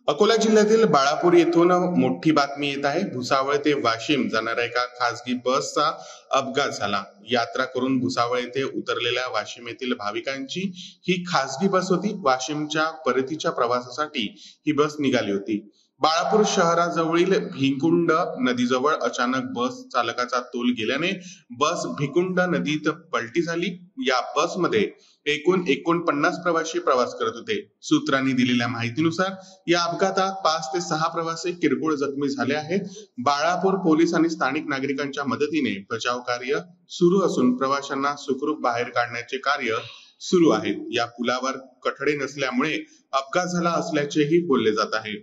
अकोला जिल्ह्यातील बाळापूर येथून मोठी बातमी येत आहे। भुसावळ ते वाशिम जाणाऱ्या एका खासगी बसचा अपघात झाला। यात्रा करून भुसावळ येथे उतरलेल्या वाशिम येथील भाविकांची ही खासगी बस होती। वाशिमच्या परतीच्या प्रवासासाठी ही बस निघाली होती। बाळापूर शहराजवळील भिकुंड नदीजवळ अचानक बस चालकाचा तोल गेल्याने बस भिकुंड नदीत पलटी झाली। या बसमध्ये एकूण 49 प्रवासी प्रवास करत होते। सूत्रांनी दिलेल्या माहितीनुसार या अपघातात 5 ते 6 प्रवासी किरकोळ जखमी झाले आहेत। बाळापूर पोलीस आणि स्थानिक नागरिकांच्या मदतीने बचाव कार्य सुरू असून प्रवाशांना सुखरूप बाहेर काढण्याचे कार्य सुरू आहे। या पुलावर कठडे नसल्यामुळे अपघात झाला असल्याचेही बोलले जात आहे।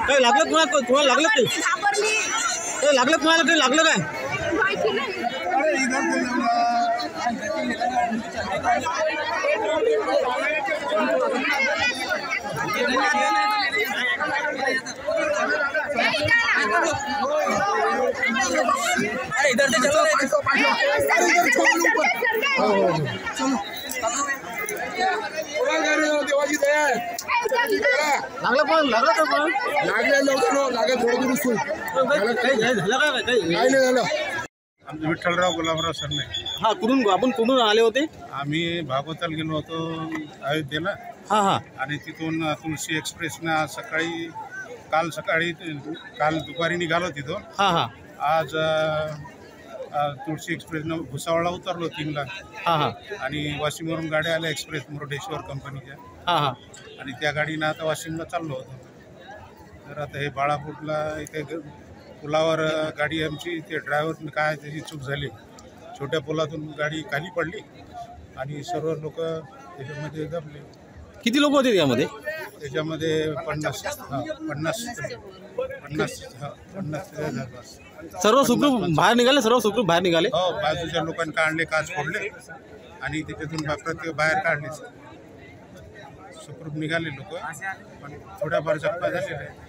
काय लागलं तुम्हाला लागलं काय लागलं तुम्हाला काय लागलं काय इधर से चलो लागलं पण लागलं का पण लागलं नव्हतं लागत थोडं दूर सुरू काही झालं का काही नाही झालं। आमचं विठ्ठलराव गुलाबराव सरने। हा आपण कुठून आले होते? आम्ही भागवताला गेलो होतो अयोध्येला। हा हा आणि तिथून तुळशी एक्सप्रेसनं काल दुपारी निघालो तिथून। हा हा आज तुळशी एक्सप्रेसनं भुसावळला उतरलो 3ला। हा हा आणि वाशिमवरून गाड्या आल्या एक्सप्रेस मुरुडेश्वर कंपनीच्या। हा हा आणि त्या गाडीनं आता वाशिमला चाललो होतो। तर आता हे बाळापूरला इथे पुलावर गाडी आमची ते ड्रायव्हरने काय त्याची चूक झाली, छोट्या पुलातून गाडी खाली पडली आणि सर्व लोक त्याच्यामध्ये दबले। किती लोक होते त्यामध्ये? त्याच्यामध्ये 50 सर्व सुखरूप बाहेर निघाले? हो, बाजूच्या लोकांनी काढले, काच फोडले आणि त्याच्यातून प्रत्येक बाहेर काढले। सुखरूप निघाले लोक, पण थोड्याफार जखमा झालेल्या आहेत।